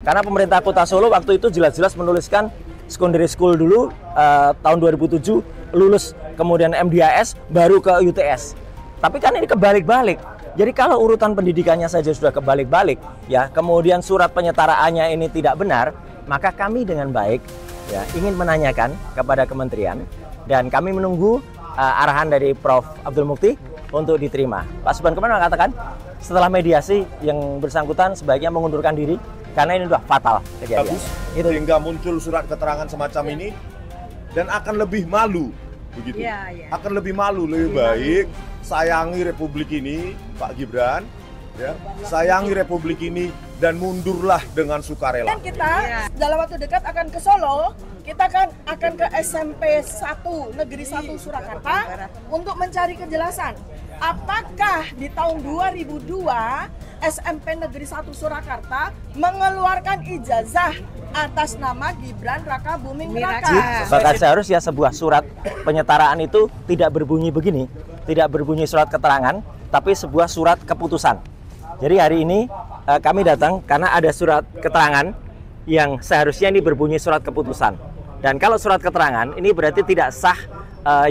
Karena pemerintah Kota Solo waktu itu jelas-jelas menuliskan secondary school dulu tahun 2007 lulus, kemudian MDIS baru ke UTS. Tapi kan ini kebalik-balik. Jadi kalau urutan pendidikannya saja sudah kebalik-balik, ya, kemudian surat penyetaraannya ini tidak benar, maka kami dengan baik ya ingin menanyakan kepada kementerian dan kami menunggu arahan dari Prof. Abdul Mukti untuk diterima. Pak Subhan kemarin mengatakan setelah mediasi yang bersangkutan sebaiknya mengundurkan diri karena ini sudah fatal kejadian. Bagus, itu hingga muncul surat keterangan semacam ini dan akan lebih malu begitu. Ya, ya. Akan lebih malu, lebih baik sayangi Republik ini, Pak Gibran, ya. Sayangi Republik ini dan mundurlah dengan sukarela. Dan kita dalam waktu dekat akan ke Solo, kita kan akan ke SMP 1 Negeri 1 Surakarta untuk mencari kejelasan. Apakah di tahun 2002 SMP Negeri 1 Surakarta mengeluarkan ijazah atas nama Gibran Raka Buming Raka? Bahkan seharusnya sebuah surat penyetaraan itu tidak berbunyi begini, tidak berbunyi surat keterangan, tapi sebuah surat keputusan. Jadi hari ini kami datang karena ada surat keterangan yang seharusnya ini berbunyi surat keputusan. Dan kalau surat keterangan ini berarti tidak sah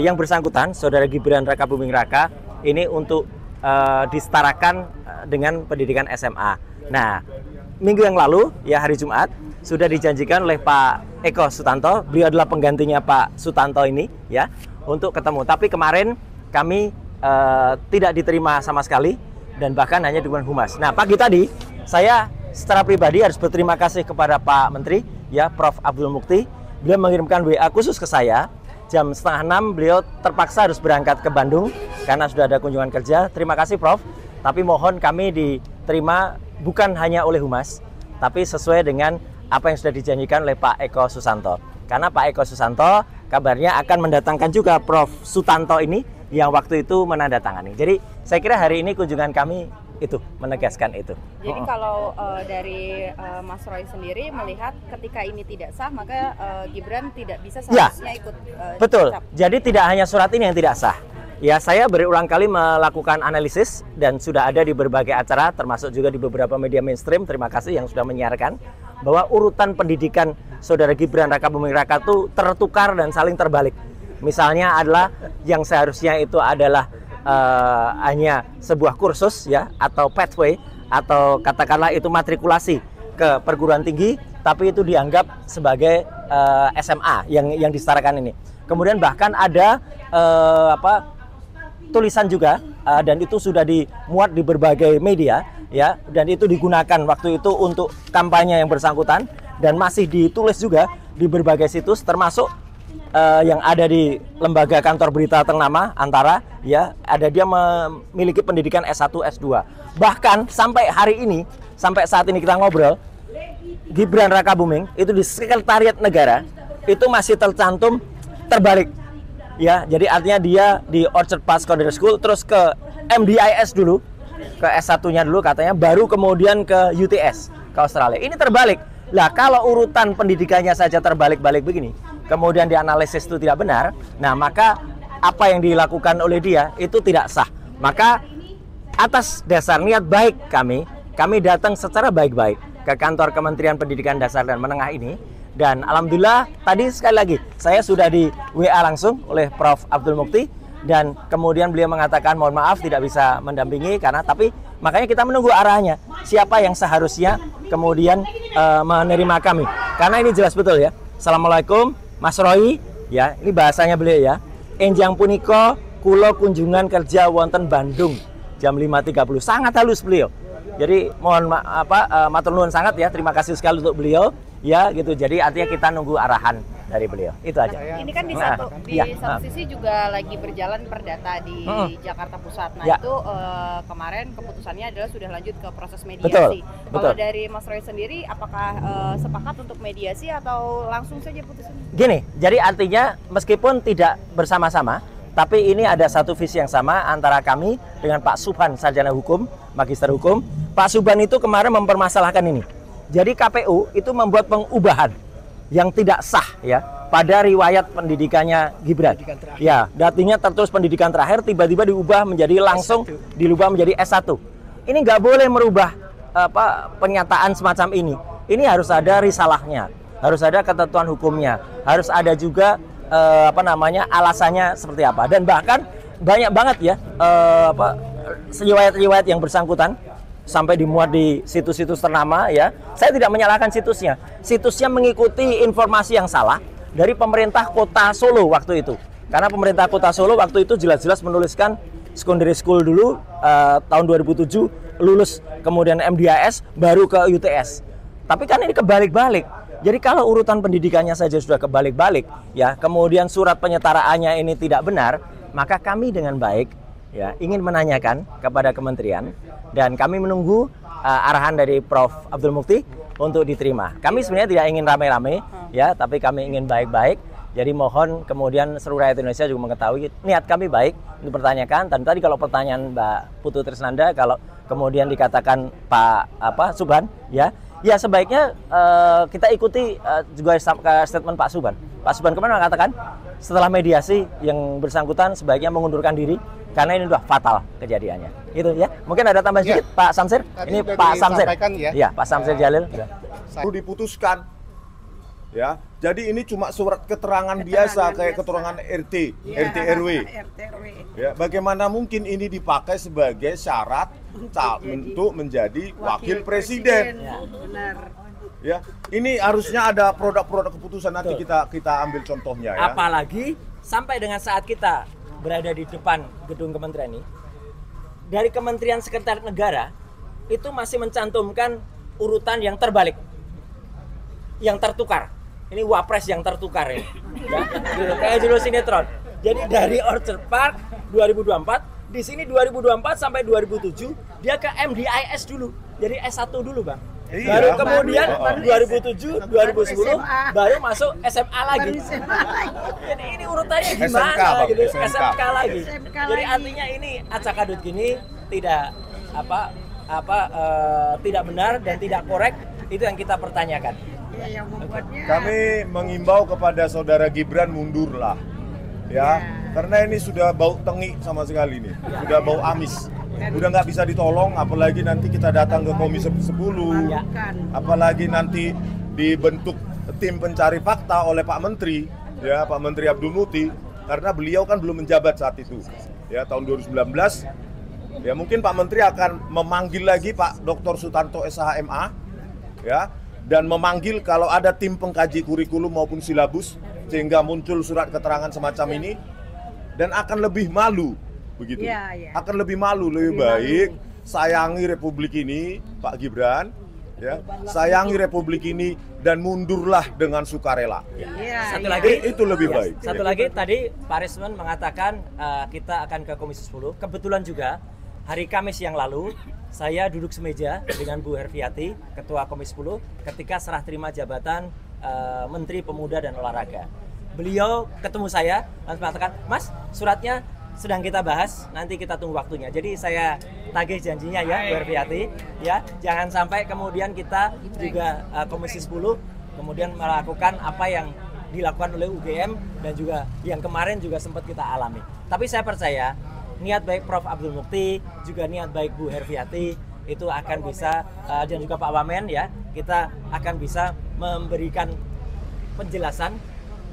yang bersangkutan, Saudara Gibran Raka Buming Raka, ini untuk disetarakan dengan pendidikan SMA. Nah, minggu yang lalu, ya hari Jumat, sudah dijanjikan oleh Pak Eko Sutanto, beliau adalah penggantinya Pak Sutanto ini, ya, untuk ketemu. Tapi kemarin kami tidak diterima sama sekali, dan bahkan hanya dengan humas. Nah, pagi tadi, saya secara pribadi harus berterima kasih kepada Pak Menteri, ya, Prof. Abdul Mukti. Beliau mengirimkan WA khusus ke saya. Jam 5:30 beliau terpaksa harus berangkat ke Bandung karena sudah ada kunjungan kerja. Terima kasih Prof. Tapi mohon kami diterima bukan hanya oleh humas, tapi sesuai dengan apa yang sudah dijanjikan oleh Pak Eko Susanto. Karena Pak Eko Susanto kabarnya akan mendatangkan juga Prof. Sutanto ini yang waktu itu menandatangani. Jadi saya kira hari ini kunjungan kami itu menegaskan itu. Jadi kalau dari Mas Roy sendiri melihat ketika ini tidak sah, maka Gibran tidak bisa seharusnya ikut. Betul. Dicap. Jadi tidak hanya surat ini yang tidak sah. Ya, saya berulang kali melakukan analisis dan sudah ada di berbagai acara, termasuk juga di beberapa media mainstream. Terima kasih yang sudah menyiarkan bahwa urutan pendidikan Saudara Gibran Raka Buming Raka itu tertukar dan saling terbalik. Misalnya adalah yang seharusnya itu adalah hanya sebuah kursus, ya, atau pathway, atau katakanlah itu matrikulasi ke perguruan tinggi, tapi itu dianggap sebagai SMA yang disetarakan ini. Kemudian bahkan ada tulisan juga dan itu sudah dimuat di berbagai media, ya, dan itu digunakan waktu itu untuk kampanye yang bersangkutan dan masih ditulis juga di berbagai situs, termasuk yang ada di lembaga kantor berita ternama Antara, ya, ada dia memiliki pendidikan S1, S2. Bahkan sampai hari ini, sampai saat ini kita ngobrol, Gibran Raka Buming itu di Sekretariat Negara itu masih tercantum terbalik. Ya, jadi artinya dia di Orchard Park Secondary School terus ke MDIS dulu, ke S1-nya dulu katanya, baru kemudian ke UTS, ke Australia. Ini terbalik. Lah, kalau urutan pendidikannya saja terbalik-balik begini, kemudian dianalisis itu tidak benar, nah maka apa yang dilakukan oleh dia itu tidak sah. Maka atas dasar niat baik kami datang secara baik-baik ke kantor Kementerian Pendidikan Dasar dan Menengah ini, dan alhamdulillah tadi sekali lagi saya sudah di WA langsung oleh Prof. Abdul Mukti, dan kemudian beliau mengatakan mohon maaf tidak bisa mendampingi karena, tapi makanya kita menunggu arahnya siapa yang seharusnya kemudian menerima kami, karena ini jelas betul, ya. Assalamualaikum Mas Roy, ya, ini bahasanya beliau, ya. Enjang puniko kulo kunjungan kerja wonten Bandung jam 5.30. Sangat halus beliau. Jadi mohon matur nuwun sangat, ya. Terima kasih sekali untuk beliau, ya, gitu. Jadi artinya kita nunggu arahan dari beliau. Itu aja. Ini kan di satu sisi juga lagi berjalan perdata di Jakarta Pusat. Nah, itu kemarin keputusannya adalah sudah lanjut ke proses mediasi. Kalau dari Mas Roy sendiri, apakah sepakat untuk mediasi atau langsung saja putusan? Gini, jadi artinya meskipun tidak bersama-sama, tapi ini ada satu visi yang sama antara kami dengan Pak Subhan, sarjana hukum, magister hukum. Pak Subhan itu kemarin mempermasalahkan ini. Jadi KPU itu membuat pengubahan yang tidak sah, ya, pada riwayat pendidikannya Gibran. Ya, artinya tertulis pendidikan terakhir tiba-tiba diubah menjadi langsung dirubah menjadi S1. Ini nggak boleh merubah pernyataan semacam ini. ini harus ada risalahnya, harus ada ketentuan hukumnya, harus ada juga alasannya seperti apa. Dan bahkan banyak banget ya riwayat-riwayat yang bersangkutan sampai dimuat di situs-situs ternama ya. Saya tidak menyalahkan situsnya. Situsnya mengikuti informasi yang salah dari pemerintah Kota Solo waktu itu. Karena pemerintah Kota Solo waktu itu jelas-jelas menuliskan secondary school dulu tahun 2007 lulus, kemudian MDIS baru ke UTS. Tapi kan ini kebalik-balik. Jadi kalau urutan pendidikannya saja sudah kebalik-balik ya, kemudian surat penyetaraannya ini tidak benar, maka kami dengan baik ya ingin menanyakan kepada kementerian dan kami menunggu arahan dari Prof. Abdul Mukti untuk diterima. Kami sebenarnya tidak ingin rame-rame ya, tapi kami ingin baik-baik. Jadi mohon kemudian seluruh rakyat Indonesia juga mengetahui niat kami baik untuk pertanyakan. Dan tadi kalau pertanyaan Mbak Putu Trisnanda, kalau kemudian dikatakan Pak Subhan ya sebaiknya kita ikuti juga statement Pak Subhan. Pak Subhan kemarin mengatakan setelah mediasi yang bersangkutan sebaiknya mengundurkan diri karena ini sudah fatal kejadiannya. Itu ya. Mungkin ada tambahan sedikit Pak Samsir. Ini Pak Samsir. Ya, Pak Samsir Jalil. Perlu diputuskan. Ya. Jadi ini cuma surat keterangan biasa kayak keterangan RT RW. Ya, bagaimana mungkin ini dipakai sebagai syarat untuk menjadi wakil presiden? Benar. Ya, ini harusnya ada produk-produk keputusan nanti kita ambil contohnya ya. Apalagi sampai dengan saat kita berada di depan gedung kementerian ini, dari Kementerian Sekretariat Negara itu masih mencantumkan urutan yang terbalik, yang tertukar. Ini wapres yang tertukar ini, ya, kayak judul sinetron. Jadi dari Orchard Park 2024, di sini 2024 sampai 2007 dia ke MDIS dulu, jadi S1 dulu bang. Iya. Baru kemudian 2007, 2010 baru masuk SMA lagi. Ini urutannya gimana SMK, Bang, gitu? SMK. SMK lagi. SMK Jadi lagi. artinya ini acak-adut gini tidak tidak benar dan tidak korek, itu yang kita pertanyakan. Yang membuatnya Kami mengimbau kepada saudara Gibran mundurlah. Ya, karena ini sudah bau tengik sama sekali nih. Sudah bau amis. Udah nggak bisa ditolong, apalagi nanti kita datang ke Komisi 10. Ya. Apalagi nanti dibentuk tim pencari fakta oleh Pak Menteri, ya Pak Menteri Abdul Mukti, karena beliau kan belum menjabat saat itu. Ya, tahun 2019. Ya, mungkin Pak Menteri akan memanggil lagi Pak Dr. Sutanto SHMA, ya, dan memanggil kalau ada tim pengkaji kurikulum maupun silabus, sehingga muncul surat keterangan semacam ini, dan akan lebih malu, begitu. Ya. Akan lebih malu, lebih baik sayangi Republik ini, Pak Gibran, ya, sayangi Republik ini dan mundurlah dengan sukarela. Satu lagi Itu lebih baik. Satu lagi tadi Pak Risman mengatakan kita akan ke Komisi 10. Kebetulan juga hari Kamis yang lalu saya duduk semeja dengan Bu Herviati, Ketua Komisi 10, ketika serah terima jabatan Menteri Pemuda dan Olahraga. Beliau ketemu saya langsung mengatakan, "Mas, suratnya sedang kita bahas, nanti kita tunggu waktunya." Jadi saya tagih janjinya ya Bu Herviati, ya, jangan sampai kemudian kita juga Komisi 10 kemudian melakukan apa yang dilakukan oleh UGM dan juga yang kemarin juga sempat kita alami. Tapi saya percaya niat baik Prof. Abdul Mukti, juga niat baik Bu Herviati itu akan bisa dan juga Pak Wamen ya, kita akan bisa memberikan penjelasan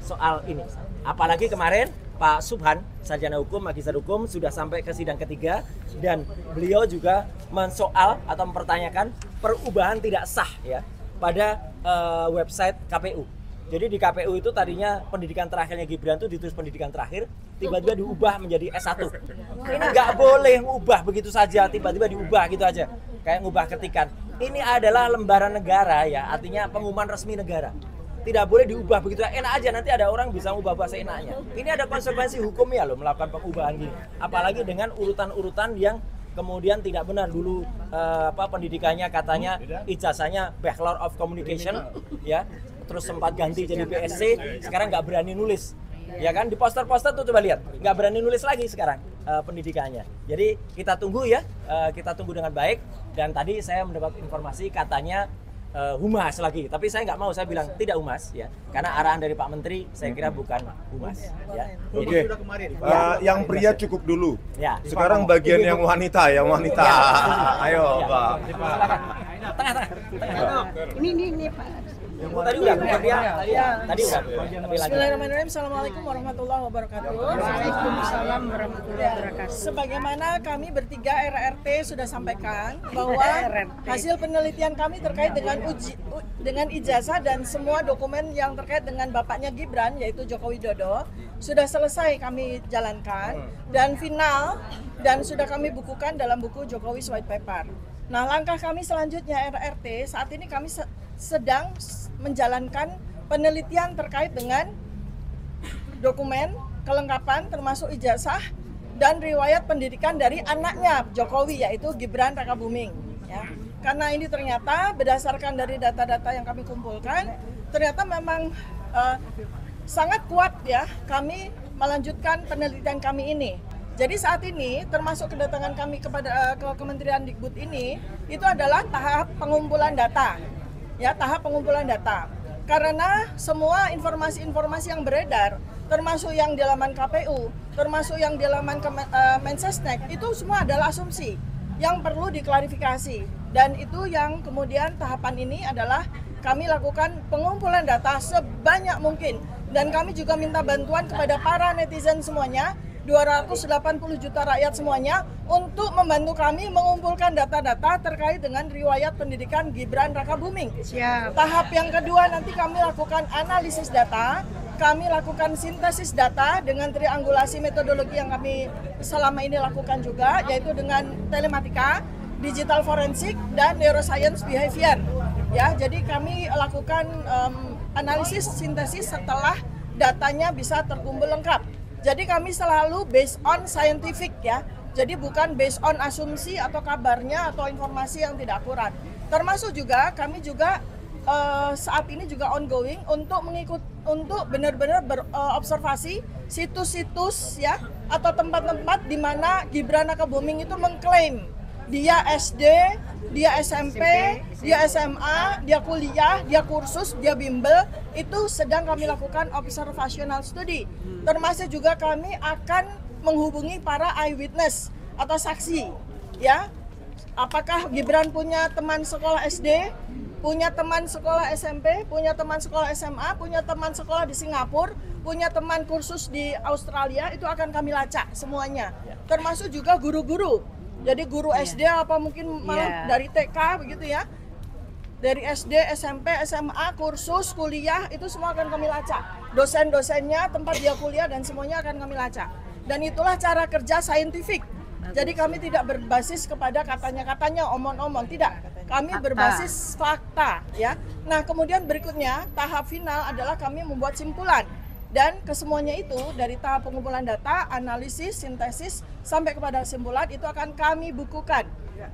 soal ini. Apalagi kemarin Pak Subhan, sarjana hukum, magister hukum, sudah sampai ke sidang ketiga dan beliau juga mensoal atau mempertanyakan perubahan tidak sah ya pada website KPU. Jadi di KPU itu tadinya pendidikan terakhirnya Gibran itu ditulis pendidikan terakhir, tiba-tiba diubah menjadi S1. Ini nggak boleh ngubah begitu saja, tiba-tiba diubah gitu aja, kayak ngubah ketikan. Ini adalah lembaran negara ya, artinya pengumuman resmi negara. Tidak boleh diubah begitu enak aja, nanti ada orang bisa ngubah bahasa enaknya. Ini ada konsekuensi hukumnya loh melakukan pengubahan gini. Apalagi dengan urutan-urutan yang kemudian tidak benar dulu pendidikannya katanya ijazahnya Bachelor of Communication ya. Terus sempat ganti jadi BSc, sekarang nggak berani nulis, ya kan? Di poster-poster tuh coba lihat, nggak berani nulis lagi sekarang pendidikannya. Jadi kita tunggu ya, kita tunggu dengan baik. Dan tadi saya mendapat informasi katanya humas lagi, tapi saya nggak mau, saya bilang tidak humas ya, karena arahan dari Pak Menteri saya kira bukan humas. Ya. Oke, yang pria cukup dulu. Ya. Sekarang bagian yang wanita, Ya. Ayo, Pak. Silakan. Ini Pak. Tadi udah, tadi udah. Bismillahirrahmanirrahim. Assalamualaikum warahmatullahi wabarakatuh. Waalaikumsalam warahmatullahi wabarakatuh. Sebagaimana kami bertiga RRT sudah sampaikan bahwa hasil penelitian kami terkait dengan ijazah dan semua dokumen yang terkait dengan bapaknya Gibran yaitu Joko Widodo sudah selesai kami jalankan dan final dan sudah kami bukukan dalam buku Jokowi's White Paper. Nah, langkah kami selanjutnya RRT saat ini kami sedang menjalankan penelitian terkait dengan dokumen kelengkapan termasuk ijazah dan riwayat pendidikan dari anaknya Jokowi yaitu Gibran Rakabuming ya. Karena ini ternyata berdasarkan dari data-data yang kami kumpulkan ternyata memang sangat kuat ya kami melanjutkan penelitian kami ini. Jadi saat ini termasuk kedatangan kami ke Kementerian Dikbud ini itu adalah tahap pengumpulan data. Ya, tahap pengumpulan data. Karena semua informasi-informasi yang beredar termasuk yang di laman KPU, termasuk yang di laman Mensesnek itu semua adalah asumsi yang perlu diklarifikasi. Dan itu yang kemudian tahapan ini adalah kami lakukan pengumpulan data sebanyak mungkin dan kami juga minta bantuan kepada para netizen semuanya 280 juta rakyat semuanya untuk membantu kami mengumpulkan data-data terkait dengan riwayat pendidikan Gibran Rakabuming. Siap. Tahap yang kedua nanti kami lakukan analisis data, kami lakukan sintesis data dengan triangulasi metodologi yang kami selama ini lakukan juga, yaitu dengan telematika, digital forensik, dan neuroscience behavior. Ya, jadi kami lakukan analisis sintesis setelah datanya bisa terkumpul lengkap. Jadi kami selalu based on scientific ya. Jadi bukan based on asumsi atau kabarnya atau informasi yang tidak akurat. Termasuk juga kami juga saat ini juga ongoing untuk benar-benar berobservasi situs-situs ya atau tempat-tempat di mana Gibran Rakabuming itu mengklaim dia SD, dia SMP, dia SMA, dia kuliah, dia kursus, dia bimbel, itu sedang kami lakukan observational study. Termasuk juga kami akan menghubungi para eyewitness atau saksi, ya. Apakah Gibran punya teman sekolah SD, punya teman sekolah SMP, punya teman sekolah SMA, punya teman sekolah di Singapura, punya teman kursus di Australia, itu akan kami lacak semuanya. Termasuk juga guru-guru. Jadi guru SD apa mungkin malah dari TK begitu ya. Dari SD, SMP, SMA, kursus, kuliah itu semua akan kami lacak. Dosen-dosennya, tempat dia kuliah dan semuanya akan kami lacak. Dan itulah cara kerja saintifik. Jadi kami tidak berbasis kepada katanya-katanya, omong-omong, tidak. Kami berbasis fakta ya. Nah, kemudian berikutnya tahap final adalah kami membuat simpulan. Dan kesemuanya itu dari tahap pengumpulan data, analisis, sintesis sampai kepada kesimpulan itu akan kami bukukan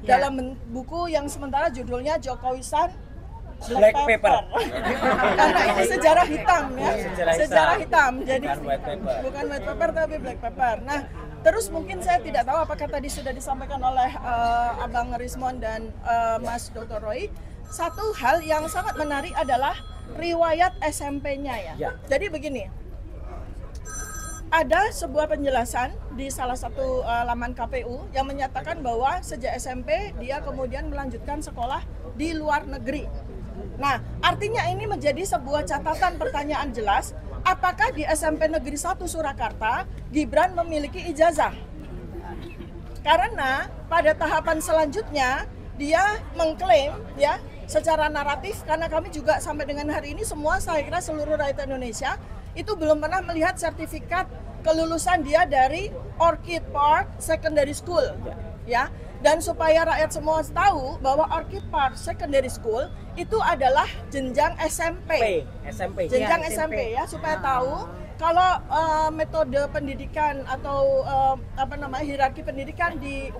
dalam buku yang sementara judulnya Jokowisan Black Paper. Karena ini sejarah hitam ya, sejarah hitam. Jadi bukan white paper tapi black paper. Nah, terus mungkin saya tidak tahu apakah tadi sudah disampaikan oleh Abang Rismon dan Mas Dr. Roy. Satu hal yang sangat menarik adalah riwayat SMP-nya ya. Jadi begini. Ada sebuah penjelasan di salah satu laman KPU yang menyatakan bahwa sejak SMP dia kemudian melanjutkan sekolah di luar negeri. Nah, artinya ini menjadi sebuah catatan pertanyaan jelas, apakah di SMP Negeri 1 Surakarta Gibran memiliki ijazah? Karena pada tahapan selanjutnya dia mengklaim ya secara naratif, karena kami juga sampai dengan hari ini semua saya kira seluruh rakyat Indonesia itu belum pernah melihat sertifikat kelulusan dia dari Orchid Park Secondary School ya. Dan supaya rakyat semua tahu bahwa Orchid Park Secondary School itu adalah jenjang SMP. Jenjang SMP ya, supaya tahu kalau metode pendidikan atau hierarki pendidikan di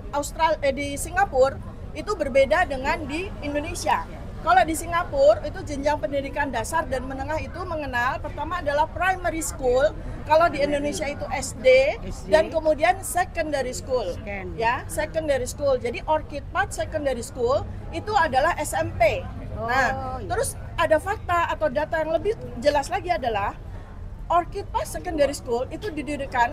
di Singapura itu berbeda dengan di Indonesia. Kalau di Singapura itu jenjang pendidikan dasar dan menengah itu mengenal pertama adalah primary school, kalau di Indonesia itu SD dan kemudian secondary school. Ya, secondary school. Jadi Orchid Park Secondary School itu adalah SMP. Nah, terus ada fakta atau data yang lebih jelas lagi adalah Orchid Park Secondary School itu didirikan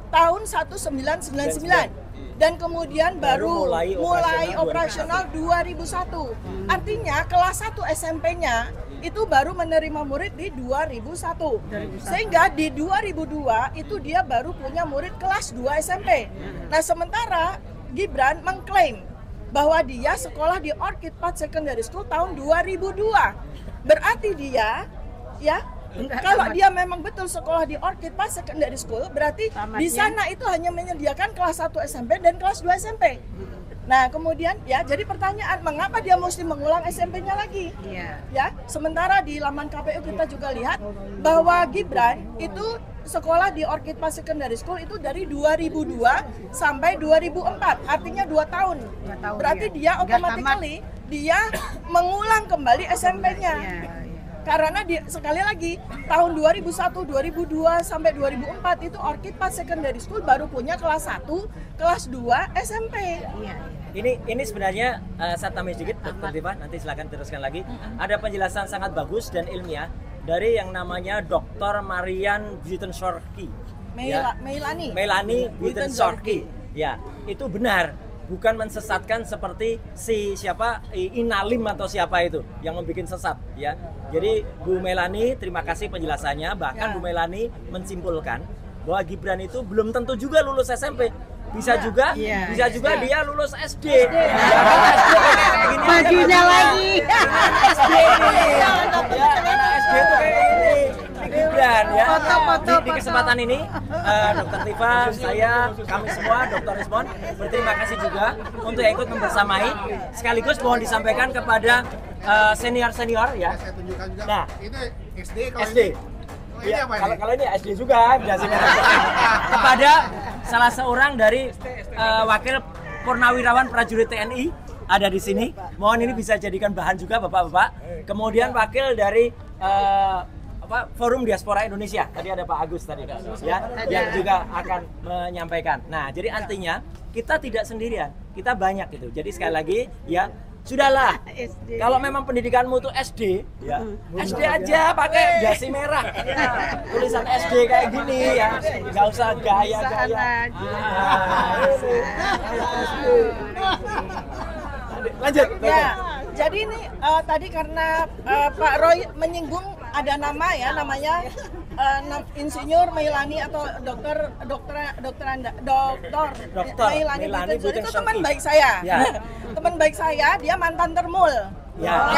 tahun 1999 dan kemudian baru mulai operasional 2001. Artinya kelas 1 SMP-nya itu baru menerima murid di 2001. Sehingga di 2002 itu dia baru punya murid kelas 2 SMP. Nah, sementara Gibran mengklaim bahwa dia sekolah di Orchid Path Secondary School tahun 2002. Berarti dia kalau dia memang betul sekolah di Orchid Path Secondary School, berarti di sana itu hanya menyediakan kelas 1 SMP dan kelas 2 SMP. Nah, kemudian jadi pertanyaan, mengapa dia mesti mengulang SMP-nya lagi? Ya, sementara di laman KPU kita juga lihat bahwa Gibran itu sekolah di Orchid Path Secondary School itu dari 2002 sampai 2004, artinya 2 tahun. Berarti dia automatically dia mengulang kembali SMP-nya. Karena sekali lagi tahun 2001, 2002 sampai 2004 itu Orchid Path Secondary School baru punya kelas 1, kelas 2 SMP. Ini sebenarnya saya tambahin sedikit, Dr. Tifa, nanti silakan teruskan lagi. Ada penjelasan sangat bagus dan ilmiah dari yang namanya Dr. Marian Buitensorgi. Melanie Buitensorgi. Ya, itu benar. Bukan mensesatkan seperti Inalim atau siapa itu yang membuat sesat, ya. Jadi Bu Melanie, terima kasih penjelasannya. Bahkan Bu Melanie mensimpulkan bahwa Gibran itu belum tentu juga lulus SMP. Bisa juga dia lulus SD. Majunya lagi. SD ini. SD itu kayak ini. Gibran ya. Di kesempatan ini Dr. Tifa, kami semua Dr. Rizmon berterima kasih juga untuk yang ikut membersamai. Sekaligus mohon disampaikan kepada senior-senior ya. Saya tunjukkan juga. Nah, itu SD SD. Ya, kalau ini SD juga biasanya. Kepada salah seorang dari wakil purnawirawan prajurit TNI ada di sini. Mohon ini bisa jadikan bahan juga Bapak-bapak. Kemudian wakil dari Forum Diaspora Indonesia. Tadi ada Pak Agus tadi ya, yang juga akan menyampaikan. Nah, jadi artinya kita tidak sendirian. Kita banyak gitu. Jadi sekali lagi ya, sudahlah. Kalau memang pendidikanmu itu SD, ya SD aja pakai dasi merah, tulisan SD kayak gini ya, nggak usah gaya-gaya. Lanjut. Ya, jadi ini tadi karena Pak Roy menyinggung ada nama ya, namanya Insinyur Melanie atau Dokter Melanie Buitensorgi itu teman baik saya. Ya. Teman baik saya, dia mantan termul. Ya.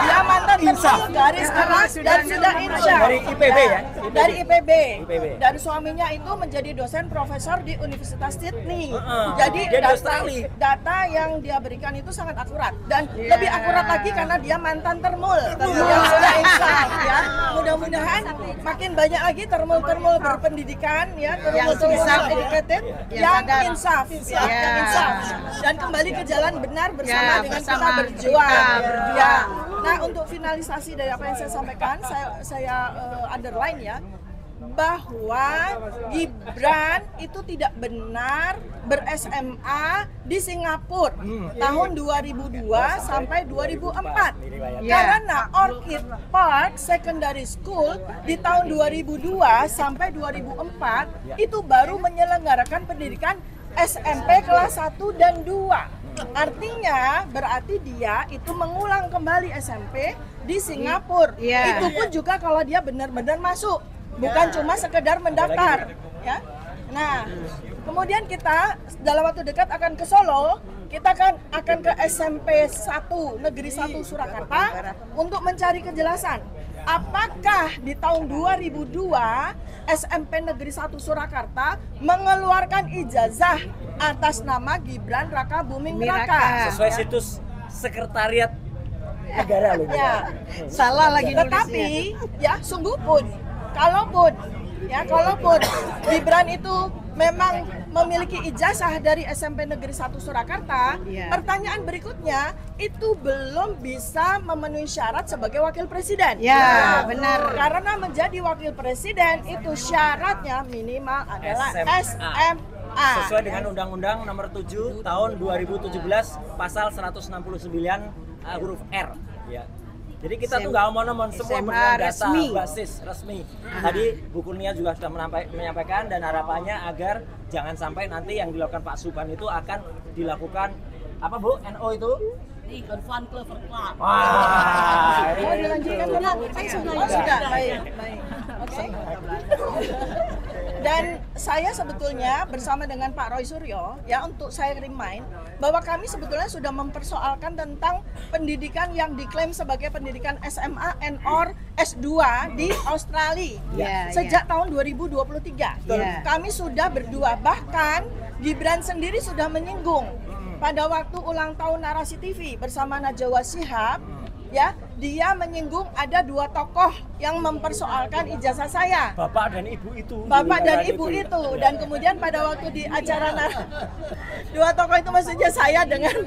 Dia mantan termul garis keras dan sudah insya. Dari IPB ya? Dari IPB. Dan suaminya itu menjadi dosen profesor di Universitas Sydney. Jadi data yang dia berikan itu sangat akurat dan lebih akurat lagi karena dia mantan termul yang sudah insaf ya. Mudah-mudahan makin banyak lagi termul-termul berpendidikan ya, termul-termul educated yang insaf ya, yang insaf dan kembali ke jalan benar bersama dengan kita berjuang. Ya. Nah, untuk finalisasi dari apa yang saya sampaikan, saya underline ya, bahwa Gibran itu tidak benar ber-SMA di Singapura tahun 2002 sampai 2004. Karena Orchid Path Secondary School di tahun 2002 sampai 2004 itu baru menyelenggarakan pendidikan SMP kelas 1 dan 2. Artinya berarti dia itu mengulang kembali SMP di Singapura. Itu pun juga kalau dia benar-benar masuk, bukan cuma sekedar mendaftar ya. Nah, kemudian kita dalam waktu dekat akan ke Solo. Kita akan ke SMP 1 Negeri 1 Surakarta untuk mencari kejelasan. Apakah di tahun 2002 SMP Negeri 1 Surakarta mengeluarkan ijazah atas nama Gibran Raka Buming Raka sesuai situs sekretariat negara loh. Ya. Salah lagi nulisnya. Tetapi ya sungguh pun kalaupun Gibran itu memang memiliki ijazah dari SMP Negeri 1 Surakarta, pertanyaan berikutnya itu belum bisa memenuhi syarat sebagai wakil presiden. Ya, benar. Karena menjadi wakil presiden itu syaratnya minimal adalah SMA. Sesuai dengan Undang-Undang Nomor 7 Tahun 2017 Pasal 169 huruf R. Ya. Jadi kita tuh nggak omong-omong, semua SMA berdasar data resmi. basis resmi. Tadi Bu Kurnia juga sudah menyampaikan dan harapannya agar jangan sampai nanti yang dilakukan Pak Subhan itu akan dilakukan apa Bu? NO itu? Fun Clover Club. Wah, Mau dilanjutkan benar? Sudah, baik. Oke. Dan saya sebetulnya bersama dengan Pak Roy Suryo ya untuk saya remind bahwa kami sebetulnya sudah mempersoalkan tentang pendidikan yang diklaim sebagai pendidikan SMA and/or S2 di Australia sejak tahun 2023. Kami sudah berdua, bahkan Gibran sendiri sudah menyinggung pada waktu ulang tahun Narasi TV bersama Najwa Shihab, ya, dia menyinggung ada 2 tokoh yang mempersoalkan ijazah saya. Bapak dan Ibu itu. Bapak dan Ibu itu. Dan kemudian pada waktu di acara 2 tokoh itu maksudnya saya dengan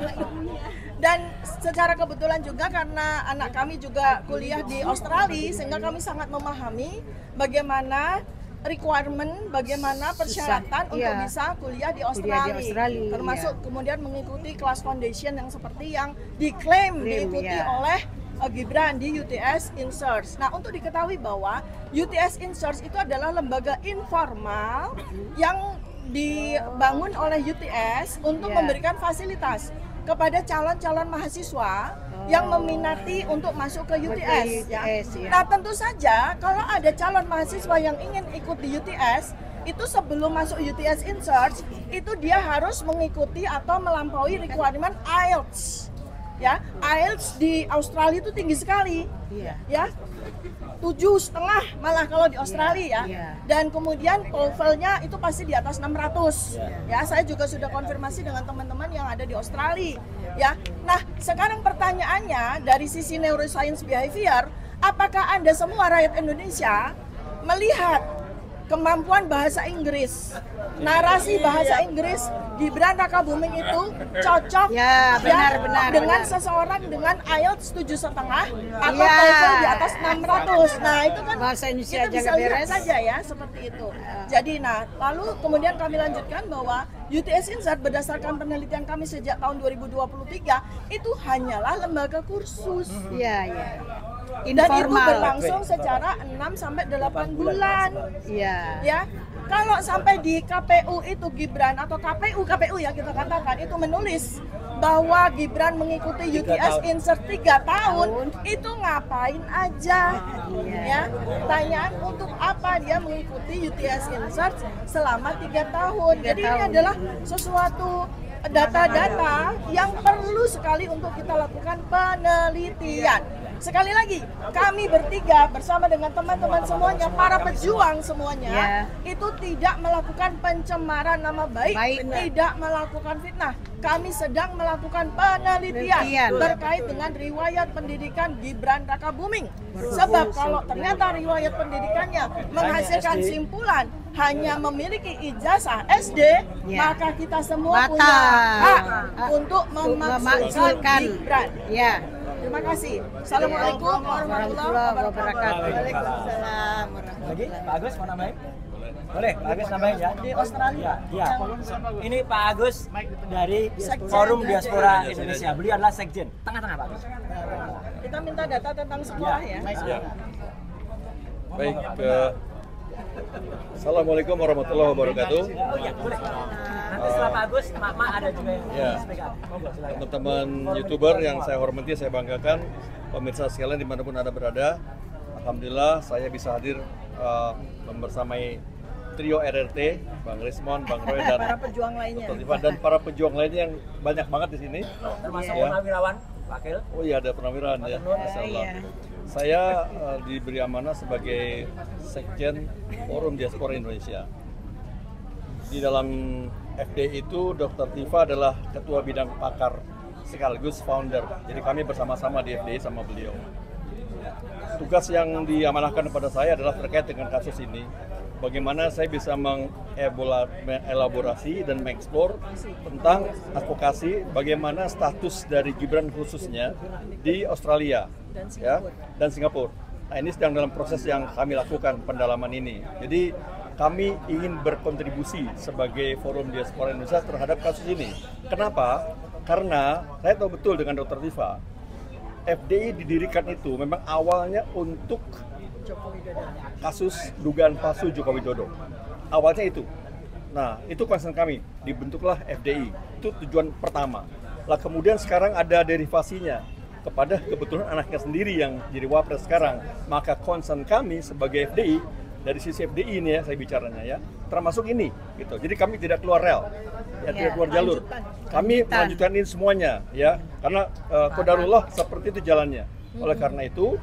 dan secara kebetulan juga karena anak kami juga kuliah di Australia sehingga kami sangat memahami bagaimana requirement, bagaimana persyaratan untuk bisa kuliah di Australia, termasuk kemudian mengikuti kelas foundation yang seperti yang diklaim diikuti oleh Gibran di UTS InSearch. Nah, untuk diketahui bahwa UTS InSearch itu adalah lembaga informal yang dibangun oleh UTS untuk memberikan fasilitas kepada calon-calon mahasiswa yang meminati untuk masuk ke UTS. Nah, tentu saja kalau ada calon mahasiswa yang ingin ikut di UTS, itu sebelum masuk UTS InSearch, itu dia harus mengikuti atau melampaui requirement IELTS. Ya, IELTS di Australia itu tinggi sekali. Ya. 7,5 malah kalau di Australia ya. Dan kemudian TOEFL-nya itu pasti di atas 600. Ya, saya juga sudah konfirmasi dengan teman-teman yang ada di Australia. Ya. Nah, sekarang pertanyaannya dari sisi neuroscience behavior, apakah Anda semua rakyat Indonesia melihat kemampuan bahasa Inggris, narasi bahasa Inggris Gibran Rakabuming itu cocok dengan seseorang dengan IELTS 7,5 atau TOEFL di atas 600. Nah, itu kan bahasa Indonesia kita bisa lihat saja ya seperti itu. Jadi lalu kemudian kami lanjutkan bahwa UTS InSearch berdasarkan penelitian kami sejak tahun 2023 itu hanyalah lembaga kursus. Dan itu berlangsung secara 6 sampai 8 bulan. Ya. Kalau sampai di KPU itu Gibran atau KPU ya kita katakan itu menulis bahwa Gibran mengikuti UTS InSearch 3 tahun, itu ngapain aja? Ya. Pertanyaan untuk apa dia mengikuti UTS InSearch selama 3 tahun? Jadi ini adalah sesuatu data-data yang perlu sekali untuk kita lakukan penelitian. Sekali lagi, kami bertiga bersama dengan teman-teman semuanya, para pejuang semuanya, itu tidak melakukan pencemaran nama baik, tidak melakukan fitnah. Kami sedang melakukan penelitian terkait dengan riwayat pendidikan Gibran Rakabuming. Sebab kalau ternyata riwayat pendidikannya menghasilkan simpulan hanya memiliki ijazah SD, maka kita semua punya hak untuk memakzulkan Gibran. Terima kasih. Assalamualaikum warahmatullahi wabarakatuh. Waalaikumsalam. Lagi Pak Agus mau nambahin? Boleh, Pak Agus nambahin ya. Di Australia. Ya. Ini Pak Agus dari Forum Diaspora Indonesia. Beliau adalah sekjen. Tengah-tengah Pak Agus. Kita minta data tentang sekolah ya. Baik. Assalamualaikum warahmatullahi wabarakatuh. Oh iya, boleh. Nanti setelah Pak Agus, Mak ada juga yang teman-teman YouTuber yang saya hormati, saya banggakan, pemirsa sekalian dimanapun Anda berada. Alhamdulillah saya bisa hadir membersamai trio RRT, Bang Rismon, Bang Roy dan para pejuang lainnya. Dr. Tifa dan para pejuang lainnya yang banyak banget di sini. Termasuk Purnawirawan, Wakil. Oh iya, ada Purnawirawan ya. Masyaallah. Saya diberi amanah sebagai Sekjen Forum Diaspora Indonesia. Di dalam FD itu Dr. Tifa adalah Ketua Bidang Pakar sekaligus founder. Jadi kami bersama-sama di FD sama beliau. Tugas yang diamanahkan kepada saya adalah terkait dengan kasus ini. Bagaimana saya bisa mengelaborasi dan mengeksplor tentang advokasi bagaimana status dari Gibran khususnya di Australia dan Singapura. Nah, ini sedang dalam proses yang kami lakukan pendalaman ini. Jadi kami ingin berkontribusi sebagai Forum Diaspora Indonesia terhadap kasus ini. Kenapa? Karena saya tahu betul dengan Dr. Tifa, FDI didirikan itu memang awalnya untuk kasus dugaan palsu Joko Widodo. Awalnya itu. Nah, itu concern kami. Dibentuklah FDI. Itu tujuan pertama. Lah kemudian sekarang ada derivasinya kepada kebetulan anaknya sendiri yang jadi wapres sekarang. Maka concern kami sebagai FDI, dari sisi FDI ini ya saya bicaranya ya, termasuk ini gitu. Jadi kami tidak keluar rel. Ya, tidak keluar jalur. Kami melanjutkan ini semuanya ya. Karena qadarullah seperti itu jalannya. Oleh karena itu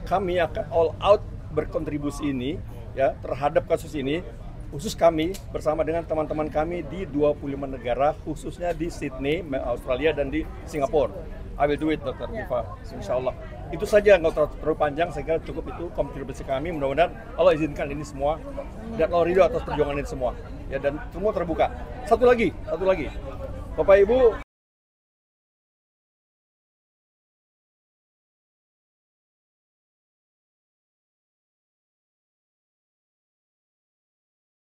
kami akan all out berkontribusi ini ya terhadap kasus ini, khusus kami bersama dengan teman-teman kami di 25 negara, khususnya di Sydney, Australia dan di Singapura. I will do it, Dr. Diva, insya Allah. Itu saja, nggak terlalu panjang, saya kira cukup itu kontribusi kami. Mudah-mudahan Allah izinkan ini semua dan Allah ridho atas perjuangan ini semua. Ya, dan semua terbuka. Satu lagi, Bapak Ibu.